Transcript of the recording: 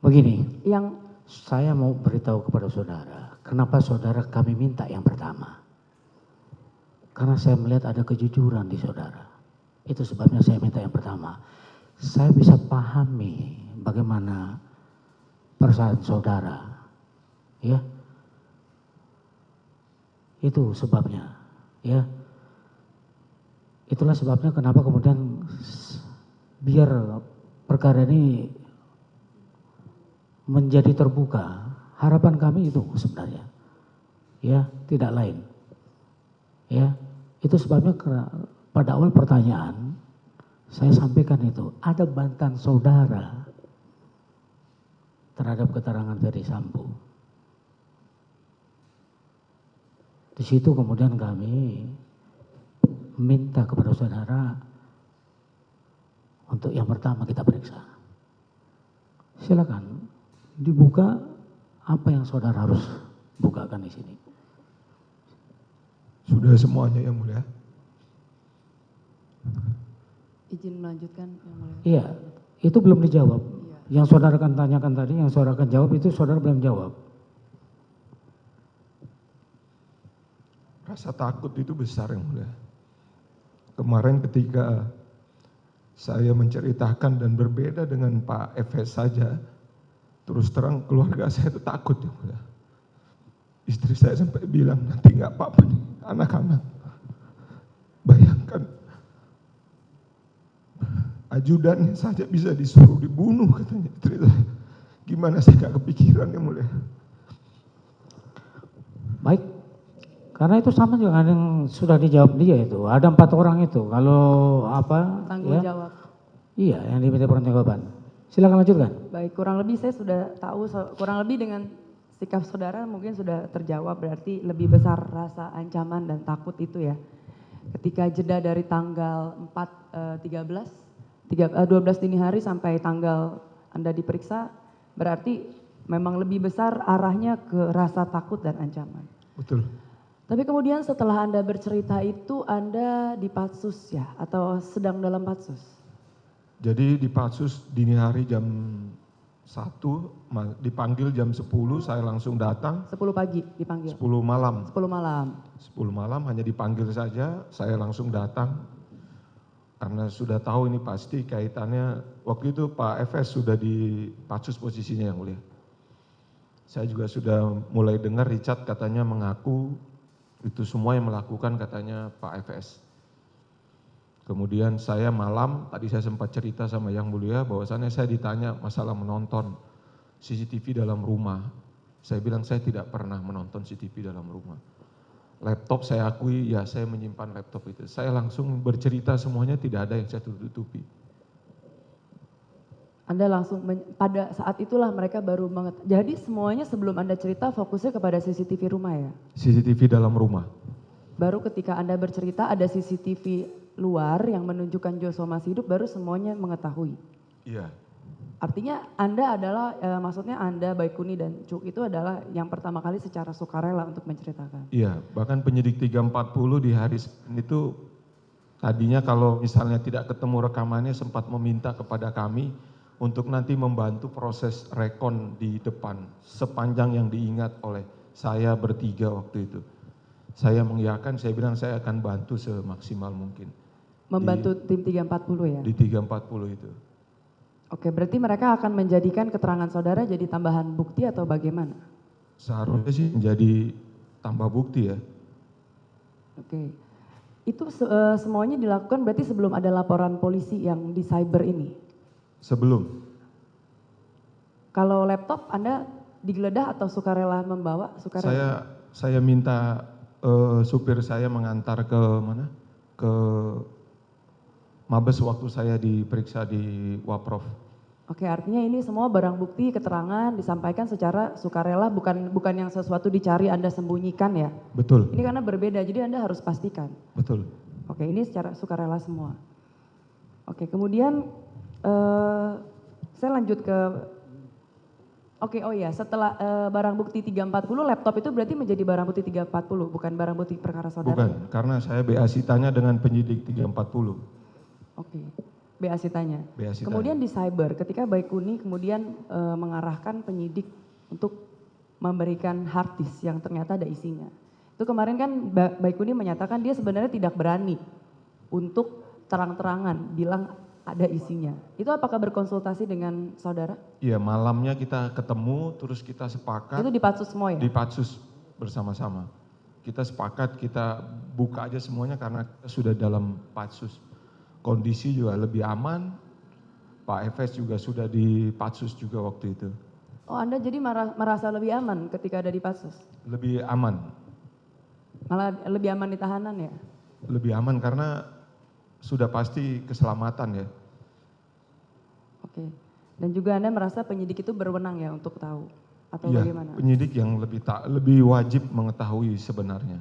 Begini, Yang saya mau beritahu kepada saudara, kenapa saudara kami minta yang pertama. Karena saya melihat ada kejujuran di saudara. Itu sebabnya saya minta yang pertama. Saya bisa pahami bagaimana perasaan saudara. Ya. Itu sebabnya. Ya. Itulah sebabnya kenapa kemudian biar perkara ini menjadi terbuka. Harapan kami itu sebenarnya. Ya, tidak lain. Ya, itu sebabnya pada awal pertanyaan saya sampaikan itu, ada bantahan saudara terhadap keterangan Ferdy Sambo. Di situ kemudian kami minta kepada saudara untuk yang pertama kita periksa. Silakan dibuka apa yang saudara harus bukakan di sini. Sudah semuanya yang mulia. izin melanjutkan yang mulia. Iya, itu belum dijawab. Iya. Yang saudara akan tanyakan tadi, yang saudara akan jawab itu saudara belum jawab. Rasa takut itu besar yang mulia. Kemarin ketika saya menceritakan dan berbeda dengan Pak Efes saja, terus terang keluarga saya itu takut yang mulia. Istri saya sampai bilang, nanti nggak apa-apa nih anak-anak. Bayangkan, ajudannya saja bisa disuruh dibunuh katanya istri saya. Gimana saya nggak kepikiran yang mulia. Baik, karena itu sama juga yang sudah dijawab dia itu. Ada 4 orang itu, kalau apa. Tanggung ya, jawab. Iya, yang diminta pertanggungjawaban. Silakan lanjutkan. Baik, kurang lebih saya sudah tahu, kurang lebih dengan sikap saudara mungkin sudah terjawab, berarti lebih besar rasa ancaman dan takut itu ya. Ketika jeda dari tanggal 12 dini hari sampai tanggal Anda diperiksa, berarti memang lebih besar arahnya ke rasa takut dan ancaman. Betul. Tapi kemudian setelah Anda bercerita itu Anda dipatsus ya, atau sedang dalam patsus? Jadi di Patsus dini hari jam 1, dipanggil jam 10, saya langsung datang. 10 pagi dipanggil? 10 malam. 10 malam. 10 malam hanya dipanggil saja, saya langsung datang. Karena sudah tahu ini pasti kaitannya, waktu itu Pak Efes sudah di Patsus posisinya yang mulia. Saya juga sudah mulai dengar Richard katanya mengaku itu semua yang melakukan katanya Pak Efes. Kemudian saya malam, tadi saya sempat cerita sama Yang Mulia bahwasannya saya ditanya masalah menonton CCTV dalam rumah. Saya bilang saya tidak pernah menonton CCTV dalam rumah. Laptop saya akui, ya saya menyimpan laptop itu. Saya langsung bercerita semuanya, tidak ada yang saya tutupi. Anda langsung, pada saat itulah mereka baru jadi semuanya sebelum Anda cerita fokusnya kepada CCTV rumah ya? CCTV dalam rumah. Baru ketika Anda bercerita ada CCTV luar yang menunjukkan Joshua masih hidup, baru semuanya mengetahui. Iya. Artinya Anda adalah, maksudnya Anda, Baikuni dan Cuk itu adalah yang pertama kali secara sukarela untuk menceritakan. Iya, bahkan penyidik 340 di hari Senin itu tadinya kalau misalnya tidak ketemu rekamannya sempat meminta kepada kami untuk nanti membantu proses rekon di depan sepanjang yang diingat oleh saya bertiga waktu itu. Saya mengiyakan, saya bilang saya akan bantu semaksimal mungkin. Membantu tim 340 ya? Di 340 itu. Oke, berarti mereka akan menjadikan keterangan saudara jadi tambahan bukti atau bagaimana? Seharusnya sih menjadi tambah bukti ya. Oke, itu semuanya dilakukan berarti sebelum ada laporan polisi yang di cyber ini? Sebelum. Kalau laptop Anda digeledah atau sukarela membawa? Saya minta supir saya mengantar ke mana? Ke Mabes waktu saya diperiksa di Waprof. Oke, artinya ini semua barang bukti, keterangan disampaikan secara sukarela, bukan yang sesuatu dicari Anda sembunyikan ya? Betul. Ini karena berbeda, jadi Anda harus pastikan. Betul. Oke, ini secara sukarela semua. Oke, kemudian saya lanjut ke, oke, oh ya, setelah barang bukti 340, laptop itu berarti menjadi barang bukti 340, bukan barang bukti perkara saudara? Bukan, karena saya BA sitanya dengan penyidik 340. Oke. BA Sitanya. BA Sitanya. Kemudian di cyber, ketika Baikuni kemudian mengarahkan penyidik untuk memberikan hard disk yang ternyata ada isinya. Itu kemarin kan Baikuni menyatakan dia sebenarnya tidak berani untuk terang-terangan bilang ada isinya. Itu apakah berkonsultasi dengan saudara? Iya, malamnya kita ketemu, terus kita sepakat. Itu di Patsus semua ya? Di Patsus bersama-sama. Kita sepakat, kita buka aja semuanya karena kita sudah dalam Patsus. Kondisi juga lebih aman, Pak Efes juga sudah di Patsus juga waktu itu. Oh, Anda jadi merasa lebih aman ketika ada di Patsus? Lebih aman. Malah lebih aman di tahanan ya? Lebih aman karena sudah pasti keselamatan ya. Oke. Dan juga Anda merasa penyidik itu berwenang ya untuk tahu? Atau Iya, bagaimana? penyidik yang lebih wajib mengetahui sebenarnya.